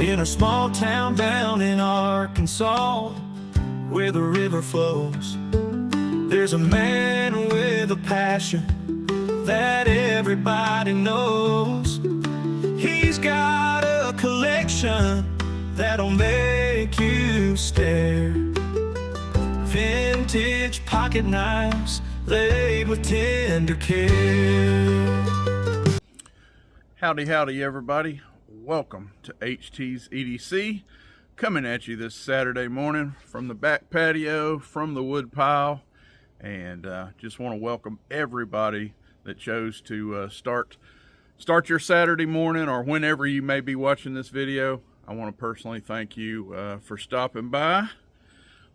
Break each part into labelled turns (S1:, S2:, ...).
S1: in a small town down in Arkansas, where the river flows. There's a man with a passion that everybody knows. He's got a collection that'll make you stare. Vintage pocket knives laid with tender care.
S2: Howdy, howdy, everybody. Welcome to HT'S EDC, coming at you this Saturday morning from the back patio, from the wood pile, and just want to welcome everybody that chose to start your Saturday morning, or whenever you may be watching this video. I want to personally thank you for stopping by.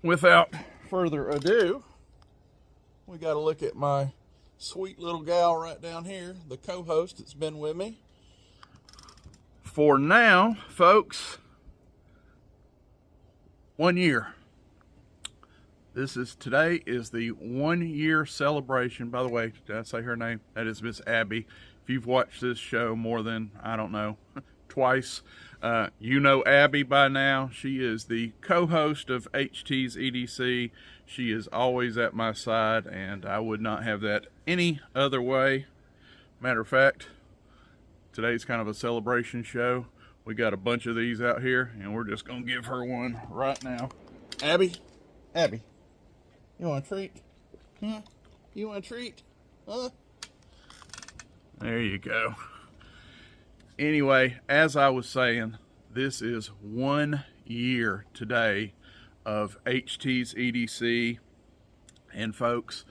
S2: Without further ado, we got to look at my sweet little gal right down here, the co-host that's been with me for now, folks, 1 year. Today is the 1 year celebration. By the way, did I say her name? That is Miss Abby. If you've watched this show more than, I don't know, twice, you know Abby by now. She is the co-host of HT'S EDC. She is always at my side, and I would not have that any other way. Matter of fact, today's kind of a celebration show. We got a bunch of these out here, and we're just gonna give her one right now. Abby, you want a treat? Huh? You want a treat? Huh? There you go. Anyway, as I was saying, this is 1 year today of HT'S EDC. And folks,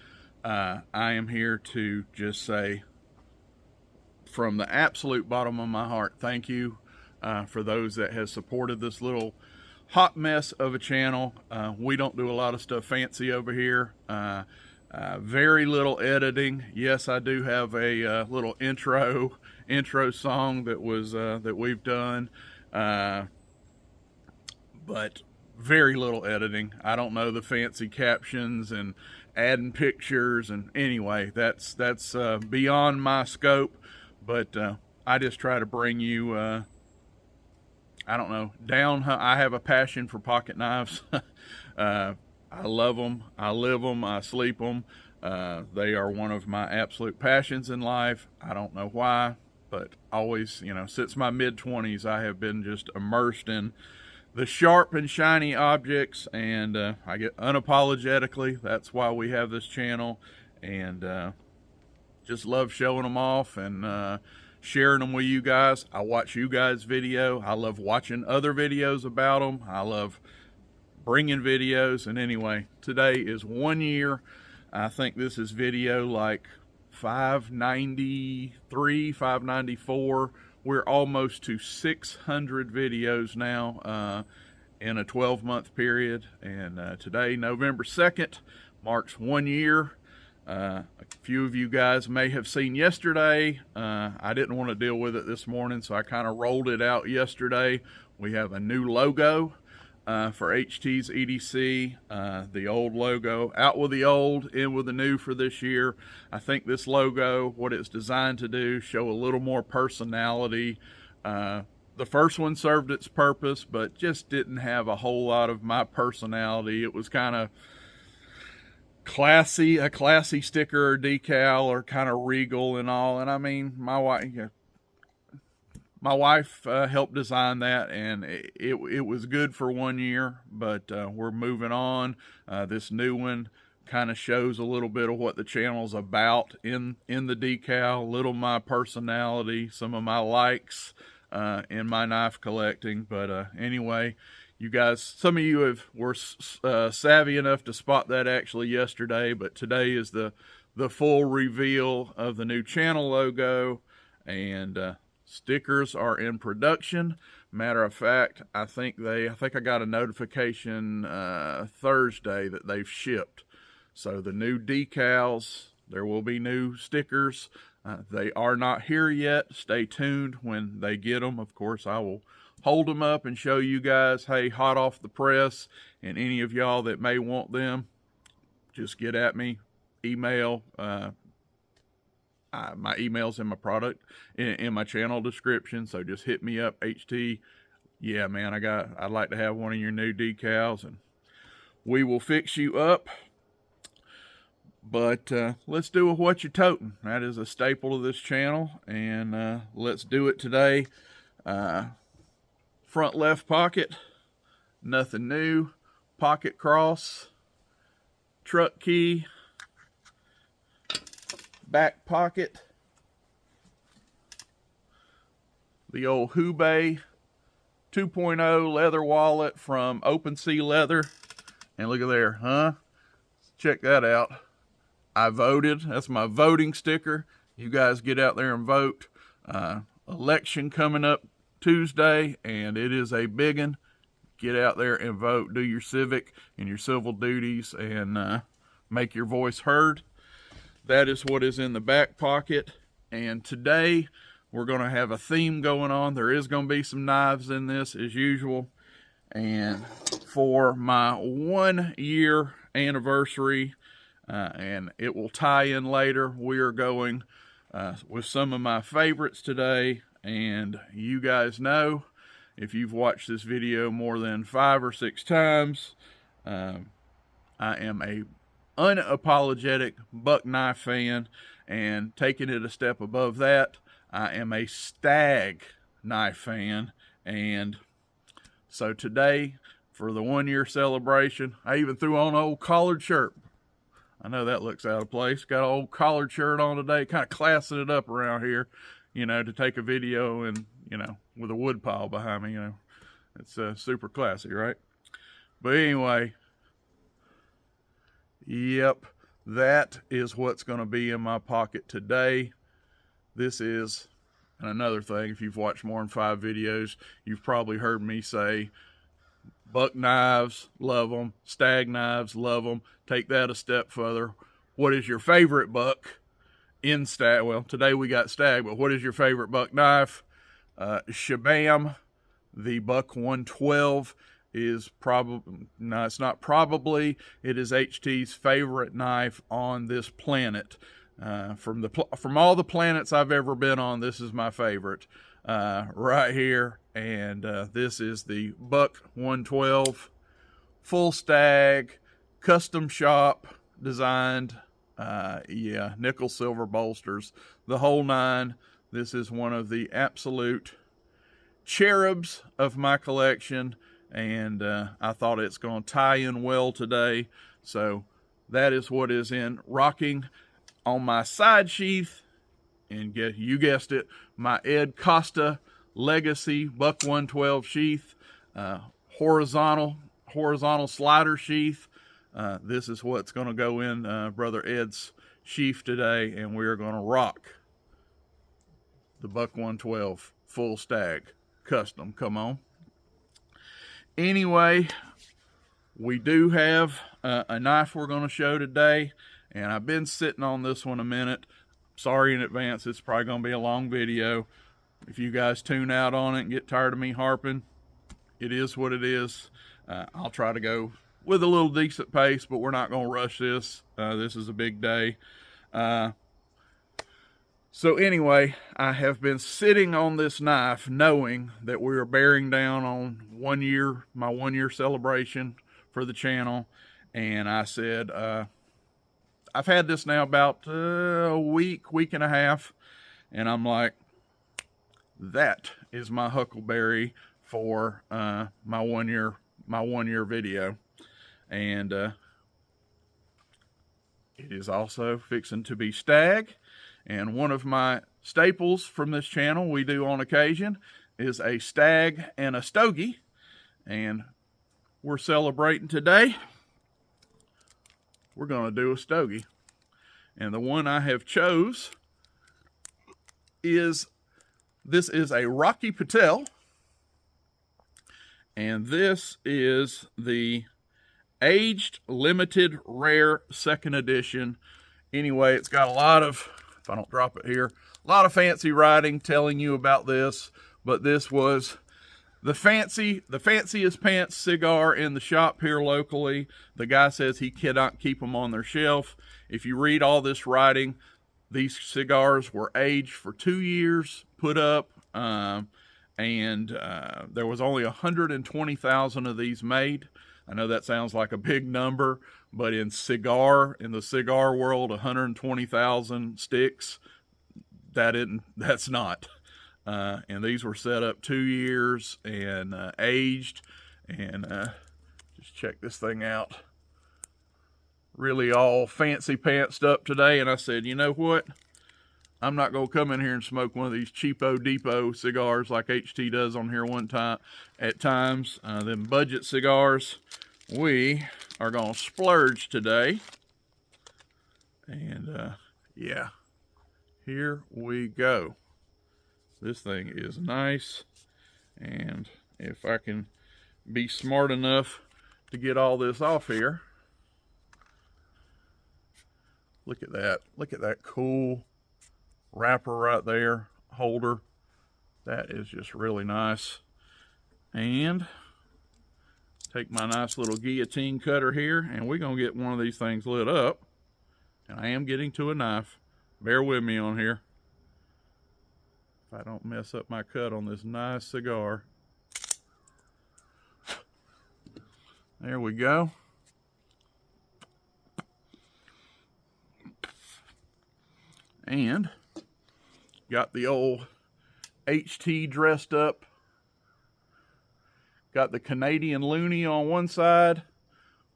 S2: I am here to just say, from the absolute bottom of my heart, thank you for those that have supported this little hot mess of a channel. We don't do a lot of stuff fancy over here. Very little editing. Yes, I do have a little intro song that we've done, but very little editing. I don't know the fancy captions and adding pictures, and anyway, that's beyond my scope. But I just try to bring you, I don't know, down. I have a passion for pocket knives. I love them. I live them. I sleep them. They are one of my absolute passions in life. I don't know why, but always, since my mid-20s, I have been just immersed in the sharp and shiny objects, and I get unapologetically. That's why we have this channel, and just love showing them off and sharing them with you guys. I watch you guys' video. I love watching other videos about them. I love bringing videos. And anyway, today is 1 year. I think this is video like 593, 594. We're almost to 600 videos now in a 12-month period. And today, November 2nd, marks 1 year. A few of you guys may have seen yesterday. I didn't want to deal with it this morning, so I kind of rolled it out yesterday. We have a new logo for HT'S EDC. The old logo, out with the old, in with the new for this year. I think this logo, what it's designed to do, show a little more personality. The first one served its purpose, but just didn't have a whole lot of my personality. It was kind of a classy sticker or decal, or kind of regal and all. And I mean, my wife helped design that, and it was good for 1 year, but we're moving on. This new one kind of shows a little bit of what the channel's about in the decal, a little my personality, some of my likes in my knife collecting. But anyway, you guys, some of you were savvy enough to spot that actually yesterday, but today is the full reveal of the new channel logo, and stickers are in production. Matter of fact, I think I got a notification Thursday that they've shipped. So the new decals, there will be new stickers. They are not here yet. Stay tuned when they get them. Of course, I will hold them up and show you guys, hey, hot off the press. And any of y'all that may want them, just get at me. Email. My email's in my product, in my channel description. So just hit me up, HT. yeah, man, I'd like to have one of your new decals, and we will fix you up. But let's do a what you toting. That is a staple of this channel, and let's do it today. Front left pocket, nothing new. Pocket cross, truck key, back pocket, the old Hubei 2.0 leather wallet from Open Sea Leather. And look at there, huh? Check that out. I voted. That's my voting sticker. You guys get out there and vote. Election coming up Tuesday, and it is a big one. Get out there and vote. Do your civic and your civil duties, and make your voice heard. That is what is in the back pocket. And today we're going to have a theme going on. There is going to be some knives in this as usual. And for my 1 year anniversary, and it will tie in later, we are going with some of my favorites today. And you guys know, if you've watched this video more than 5 or 6 times, I am a unapologetic buck knife fan, and taking it a step above that, I am a Stag knife fan. And so today, for the 1 year celebration, I even threw on an old collared shirt. I know that looks out of place. Got an old collared shirt on today, kind of classing it up around here, you know, to take a video and, you know, with a wood pile behind me, you know. It's super classy, right? But anyway, yep, that is what's going to be in my pocket today. This is, and another thing, if you've watched more than 5 videos, you've probably heard me say, buck knives, love them. Stag knives, love them. Take that a step further. What is your favorite buck in Stag? Well, today we got Stag, but what is your favorite buck knife? Shabam, the buck 112 is probably, no, it's not probably, it is HT's favorite knife on this planet. From all the planets I've ever been on, this is my favorite right here. And this is the buck 112 full Stag, custom shop designed. Yeah, nickel silver bolsters, the whole 9. This is one of the absolute cherubs of my collection, and I thought it's going to tie in well today. So that is what is in rocking on my side sheath. And you guessed it, my Ed Costa Legacy Buck 112 sheath, horizontal slider sheath. This is what's going to go in Brother Ed's sheath today, and we are going to rock the Buck 112 full Stag custom. Come on. Anyway, we do have a knife we're going to show today, and I've been sitting on this one a minute. Sorry in advance, it's probably going to be a long video. If you guys tune out on it and get tired of me harping, it is what it is. I'll try to go with a little decent pace, but we're not going to rush this. This is a big day. So anyway, I have been sitting on this knife knowing that we are bearing down on my 1 year celebration for the channel. And I said, I've had this now about a week and a half. And I'm like, that is my huckleberry for my 1 year video. And it is also fixing to be Stag. And one of my staples from this channel we do on occasion is a Stag and a Stogie. And we're celebrating today. We're going to do a Stogie. And the one I have chose is, this is a Rocky Patel. And this is the aged limited rare 2nd edition. Anyway, it's got a lot of, if I don't drop it here, a lot of fancy writing telling you about this, but this was the fanciest pants cigar in the shop here locally. The guy says he cannot keep them on their shelf. If you read all this writing, these cigars were aged for 2 years, put up, and there was only 120,000 of these made. I know that sounds like a big number, but in the cigar world, 120,000 sticks, that's not. And these were set up 2 years and aged, and just check this thing out. Really all fancy pantsed up today, and I said, you know what? I'm not gonna come in here and smoke one of these cheapo depot cigars like HT does on here at times. Them budget cigars. We are gonna splurge today. And yeah, here we go. This thing is nice, and if I can be smart enough to get all this off here. Look at that. Look at that cool wrapper right there, holder. That is just really nice. And take my nice little guillotine cutter here, and we're gonna get one of these things lit up. And I am getting to a knife. Bear with me on here. If I don't mess up my cut on this nice cigar. There we go. And got the old HT dressed up. Got the Canadian loonie on one side.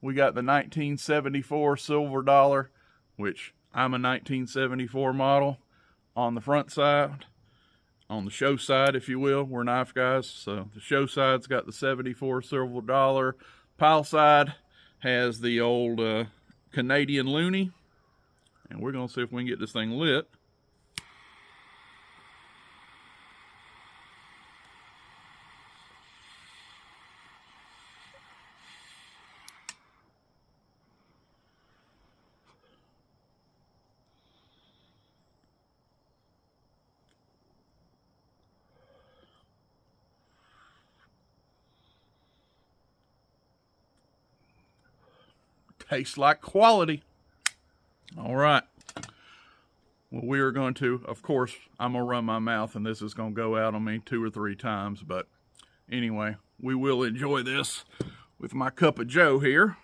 S2: We got the 1974 silver dollar, which I'm a 1974 model, on the front side. On the show side, if you will. We're knife guys, so the show side's got the 74 silver dollar. Pile side has the old Canadian loonie. And we're going to see if we can get this thing lit. Tastes like quality. All right. Well, we are going to, of course, I'm going to run my mouth and this is going to go out on me 2 or 3 times. But anyway, we will enjoy this with my cup of joe here.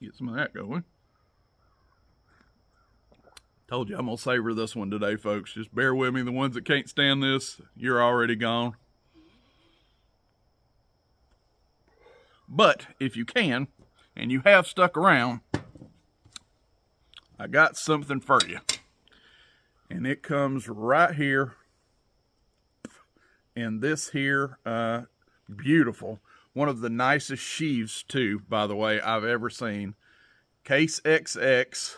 S2: Get some of that going. Told you I'm going to savor this one today, folks. Just bear with me. The ones that can't stand this, you're already gone. But if you can, and you have stuck around, I got something for you. And it comes right here. And this here, beautiful. One of the nicest sheaves, too, by the way, I've ever seen. Case XX.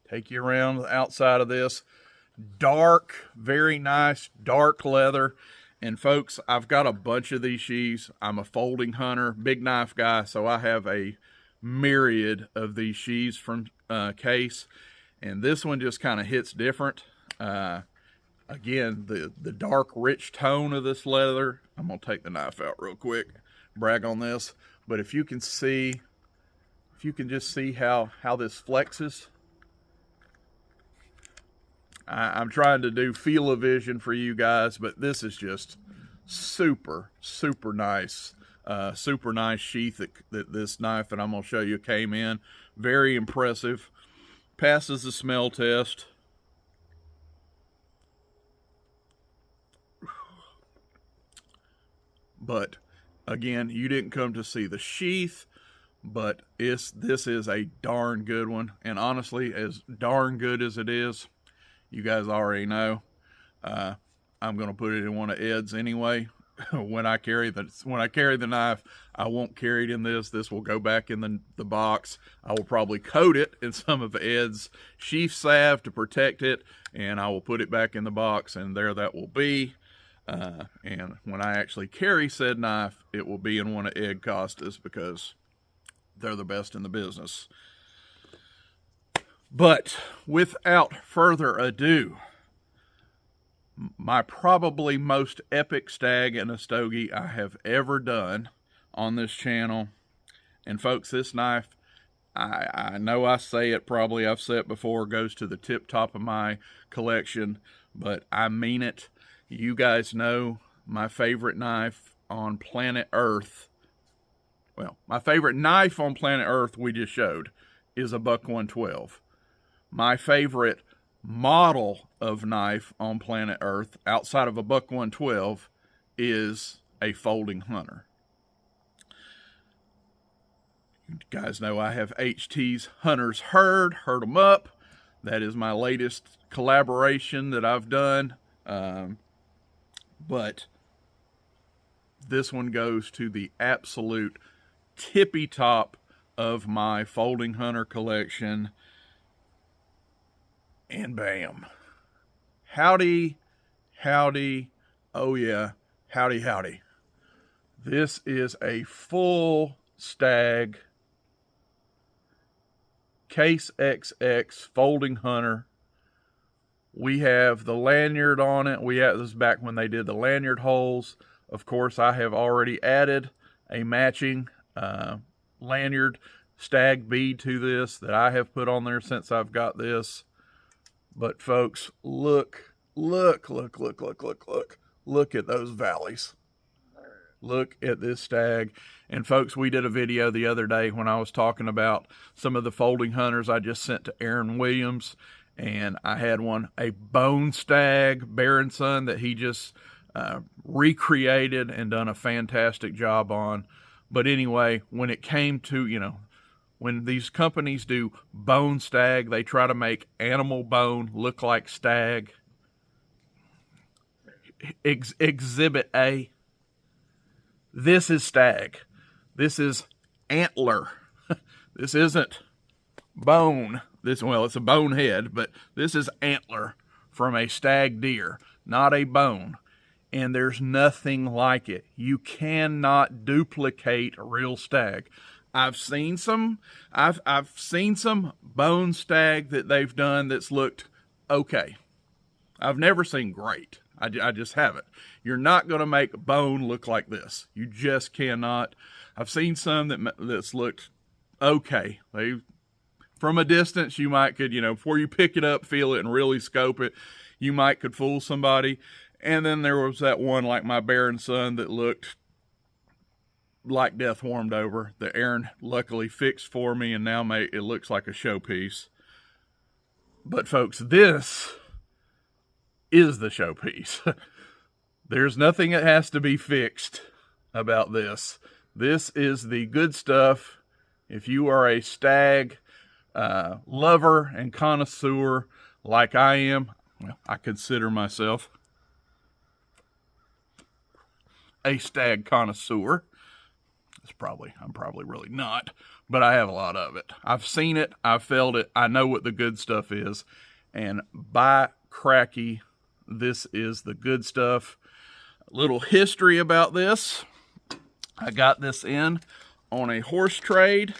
S2: Take you around the outside of this. Dark, very nice, dark leather. And folks, I've got a bunch of these sheaves. I'm a folding hunter, big knife guy, so I have a myriad of these sheaves from Case. And this one just kind of hits different. Again, the dark, rich tone of this leather. I'm going to take the knife out real quick, brag on this. But if you can see, if you can just see how this flexes. I'm trying to do feel-o-vision for you guys, but this is just super, super nice. Super nice sheath that this knife that I'm going to show you came in. Very impressive. Passes the smell test. But again, you didn't come to see the sheath, but this is a darn good one. And honestly, as darn good as it is, you guys already know, I'm going to put it in one of Ed's anyway. When I carry the knife, I won't carry it in this. This will go back in the box. I will probably coat it in some of Ed's sheath salve to protect it, and I will put it back in the box, and there that will be. And when I actually carry said knife, it will be in one of Ed Costa's because they're the best in the business. But without further ado, my probably most epic stag and a stogie I have ever done on this channel. And folks, this knife, I know I say it, probably I've said it before, goes to the tip top of my collection, but I mean it. You guys know my favorite knife on planet Earth. Well, my favorite knife on planet Earth we just showed is a Buck 112. My favorite model of knife on planet Earth outside of a Buck 112 is a folding hunter. You guys know I have HT's Hunters Herd them up. That is my latest collaboration that I've done. But this one goes to the absolute tippy top of my folding hunter collection. And bam. Howdy, howdy, oh yeah, howdy, howdy. This is a full Stag Case XX folding hunter. We have the lanyard on it. This is back when they did the lanyard holes. Of course, I have already added a matching lanyard Stag bead to this that I have put on there since I've got this. But folks, look at those valleys. Look at this Stag. And folks, we did a video the other day when I was talking about some of the folding hunters I just sent to Aaron Williams. And I had one, a bone Stag, Baron Son, that he just recreated and done a fantastic job on. But anyway, when it came to, you know, when these companies do bone Stag, they try to make animal bone look like Stag. Exhibit A. This is Stag. This is antler. This isn't bone. Well, it's a bone head, but this is antler from a stag deer, not a bone. And there's nothing like it. You cannot duplicate a real stag. I've seen some bone stag that they've done that's looked okay. I've never seen great. I just haven't. You're not going to make bone look like this. You just cannot. I've seen some that's looked okay. From a distance, you might could, you know, before you pick it up, feel it and really scope it, you might could fool somebody. And then there was that one like my Baron Son that looked like death warmed over that Aaron luckily fixed for me, and now it looks like a showpiece. But folks, this is the showpiece. There's nothing that has to be fixed about this. This is the good stuff. If you are a stag lover and connoisseur like I am, well, I consider myself a stag connoisseur. I'm probably really not, but I have a lot of it. I've seen it, I've felt it, I know what the good stuff is, and by cracky, this is the good stuff. A little history about this. I got this in on a horse trade.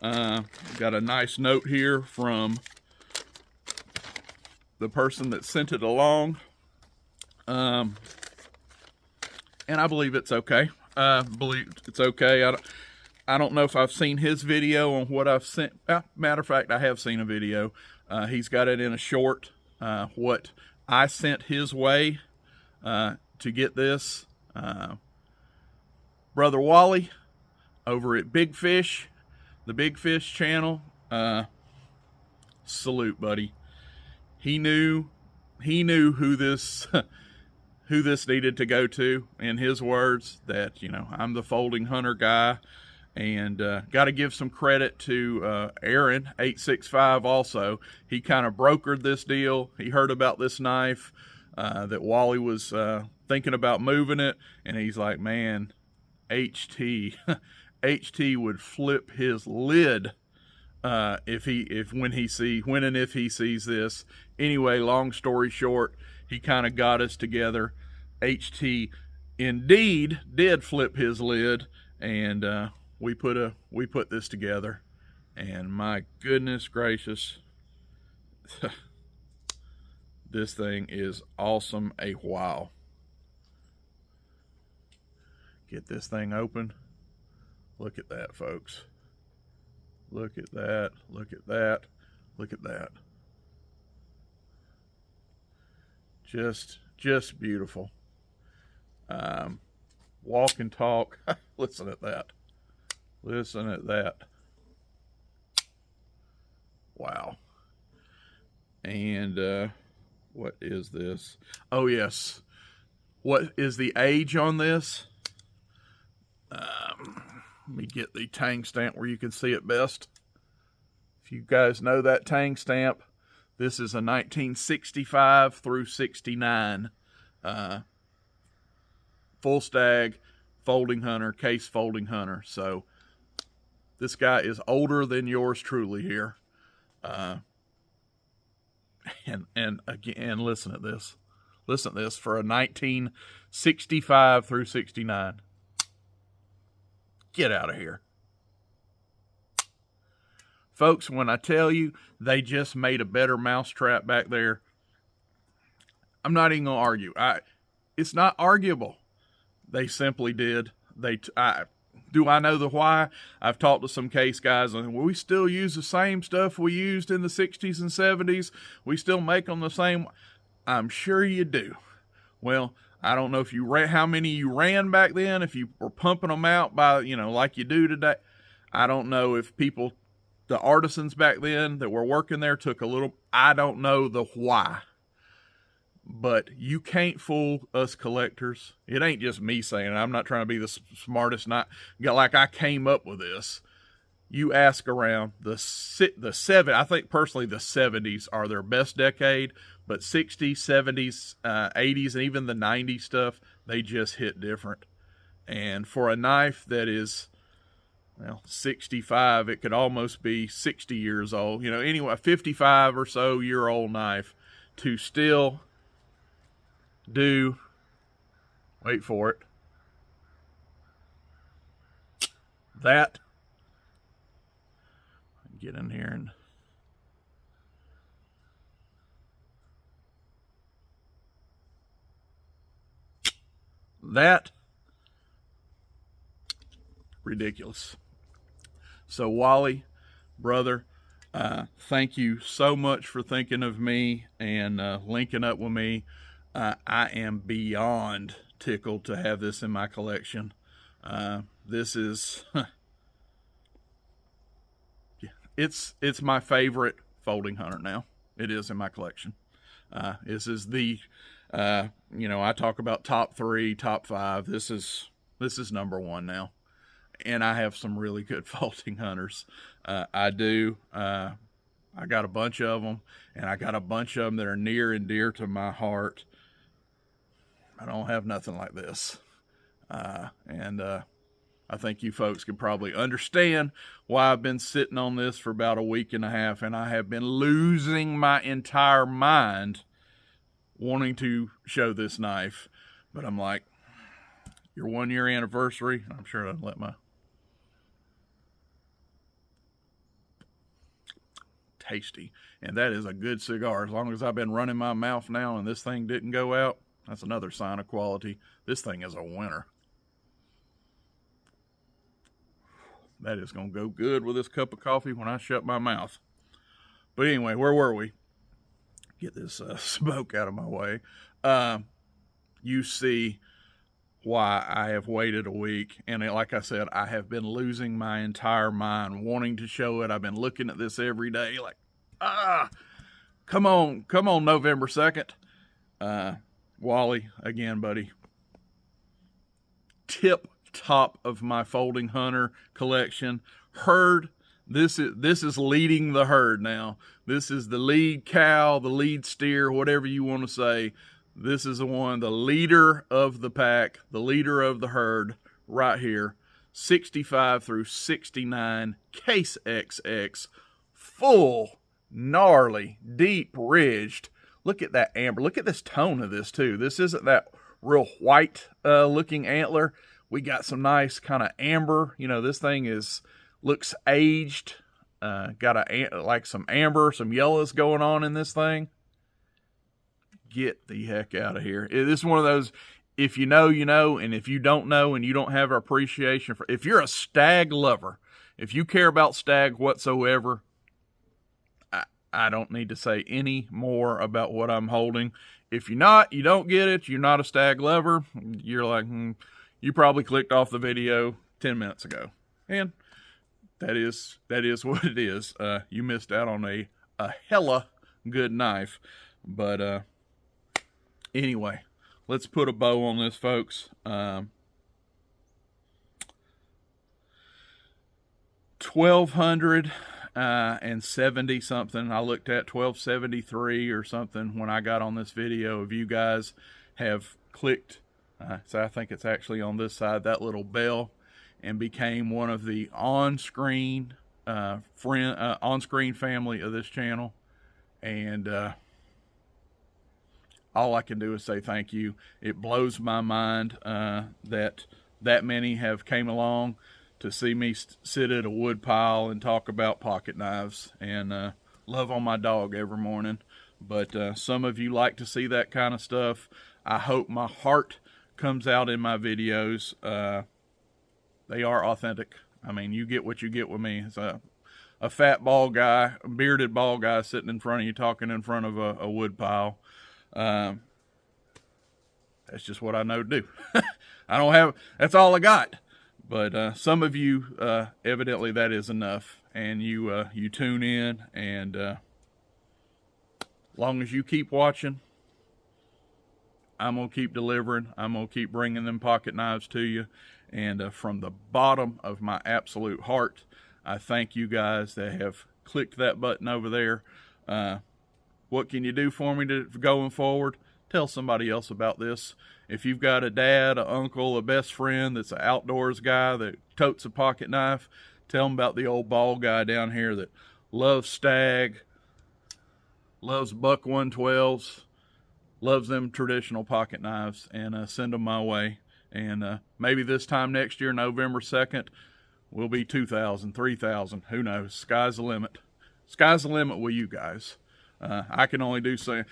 S2: Got a nice note here from the person that sent it along. And I believe it's okay. I don't know if I've seen his video on what I've sent. Matter of fact, I have seen a video. He's got it in a short, what I sent his way to get this. Brother Wally over at Big Fish, the Big Fish channel. Salute, buddy. He knew who this who this needed to go to, in his words, that, you know, I'm the folding hunter guy. And got to give some credit to Aaron 865 also. He kind of brokered this deal. He heard about this knife, that Wally was thinking about moving it, and he's like, man, HT would flip his lid when and if he sees this. Anyway, long story short, he kind of got us together. HT indeed did flip his lid, and we put this together, and my goodness gracious, this thing is awesome. A wow. Get this thing open. Look at that, folks. Look at that. Look at that. Look at that. Just beautiful. Walk and talk. Listen at that. Listen at that. Wow. And what is this? Oh, yes. What is the age on this? Let me get the tang stamp where you can see it best. If you guys know that tang stamp, this is a 1965 through 69 full stag folding hunter, case folding hunter. So this guy is older than yours truly here. And again, listen at this. Listen to this for a 1965 through 69. Get out of here. Folks, when I tell you they just made a better mousetrap back there, I'm not even going to argue. It's not arguable. They simply did. Do I know the why? I've talked to some case guys, and we still use the same stuff we used in the 60s and 70s. We still make them the same. I'm sure you do. Well, I don't know if you ran, how many you ran back then, if you were pumping them out by, like you do today. I don't know if people, the artisans back then that were working there took a little, I don't know the why. But you can't fool us collectors. It ain't just me saying it. I'm not trying to be the smartest. Like I came up with this. You ask around I think personally the 70s are their best decade, but 60s, 70s, 80s, and even the 90s stuff, they just hit different. And for a knife that is, 65, it could almost be 60 years old. Anyway, a 55 or so year old knife to still do, wait for it, that, get in here and that, ridiculous. So Wally, brother, thank you so much for thinking of me and linking up with me. I am beyond tickled to have this in my collection. This is, it's my favorite folding hunter now. It is in my collection. This is the, I talk about top 3, top 5. This is number 1 now. And I have some really good folding hunters. I do. I got a bunch of them, and I got a bunch of them that are near and dear to my heart. I don't have nothing like this. And I think you folks can probably understand why I've been sitting on this for about a week and a half, and I have been losing my entire mind wanting to show this knife. But I'm like, your 1 year anniversary, I'm sure I'd let my tasty. And that is a good cigar. As long as I've been running my mouth now and this thing didn't go out, that's another sign of quality. This thing is a winner. That is going to go good with this cup of coffee when I shut my mouth. But anyway, where were we? Get this smoke out of my way. You see why I have waited a week. And like I said, I have been losing my entire mind wanting to show it. I've been looking at this every day like, come on, November 2nd. Wally, again, buddy. Tip top of my folding hunter collection. Herd, this is leading the herd now. This is the lead cow, the lead steer, whatever you want to say. This is the one, the leader of the pack, the leader of the herd right here. 65 through 69, case XX, full, gnarly, deep ridged. Look at that amber. Look at this tone of this too. This isn't that real white looking antler. We got some nice kind of amber. This thing looks aged. Got like some amber, some yellows going on in this thing. Get the heck out of here. This is one of those, if you know, you know, and if you don't know and you don't have appreciation for, if you're a stag lover, if you care about stag whatsoever, I don't need to say any more about what I'm holding. If you're not, you don't get it. You're not a stag lover. You're like, you probably clicked off the video 10 minutes ago. And that is what it is. You missed out on a hella good knife. But anyway, let's put a bow on this, folks. 1270 something. I looked at 1273 or something when I got on this video. Of you guys have clicked, so I think it's actually on this side, that little bell, and became one of the on-screen on-screen family of this channel. And all I can do is say thank you. It blows my mind that many have came along to see me sit at a wood pile and talk about pocket knives and love on my dog every morning. But some of you like to see that kind of stuff. I hope my heart comes out in my videos. They are authentic. I mean, you get what you get with me. It's a fat bald guy, a bearded bald guy sitting in front of you talking in front of a wood pile. That's just what I know to do. That's all I got. But some of you, evidently that is enough, and you tune in, and long as you keep watching, I'm going to keep delivering. I'm going to keep bringing them pocket knives to you. And from the bottom of my absolute heart, I thank you guys that have clicked that button over there. What can you do for me going forward? Tell somebody else about this. If you've got a dad, an uncle, a best friend that's an outdoors guy that totes a pocket knife, tell them about the old bald guy down here that loves Stag, loves buck 112s, loves them traditional pocket knives, and send them my way. And maybe this time next year, November 2nd, we'll be 2,000, 3,000. Who knows? Sky's the limit. Sky's the limit with you guys. I can only do so.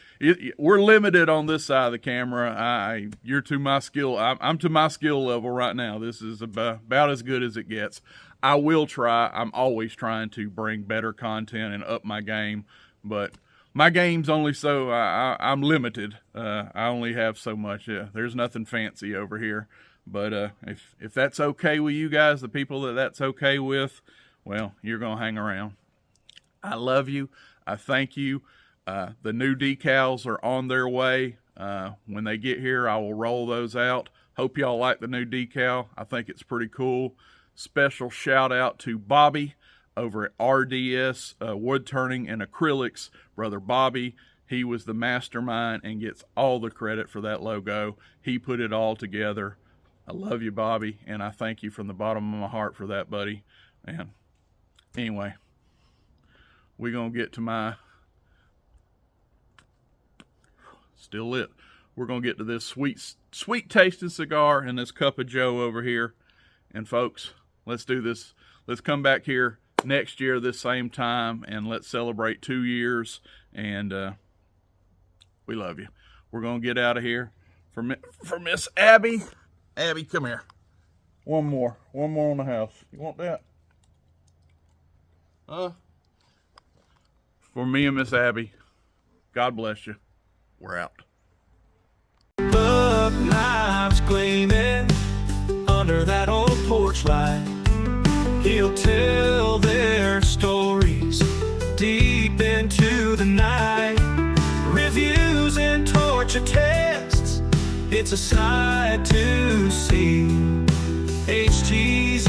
S2: We're limited on this side of the camera. You're to my skill. I'm to my skill level right now. This is about as good as it gets. I will try. I'm always trying to bring better content and up my game, but my game's only so. I'm limited. I only have so much. There's nothing fancy over here. But if that's okay with you guys, the people that's okay with, well, you're gonna hang around. I love you. I thank you. The new decals are on their way. When they get here, I will roll those out. Hope y'all like the new decal. I think it's pretty cool. Special shout out to Bobby over at RDS Wood Turning and Acrylics. Brother Bobby, he was the mastermind and gets all the credit for that logo. He put it all together. I love you, Bobby, and I thank you from the bottom of my heart for that, buddy. And anyway, we're going to get to my... Still lit. We're going to get to this sweet tasting cigar and this cup of joe over here. And folks, let's do this. Let's come back here next year this same time and let's celebrate 2 years. And we love you. We're going to get out of here. For Miss Abby. Abby, come here. One more on the house. You want that? For me and Miss Abby, God bless you. We're out.
S1: Buck knives gleaming under that old porch light. He'll tell their stories deep into the night. Reviews and torture tests, it's a sight to see. HT'S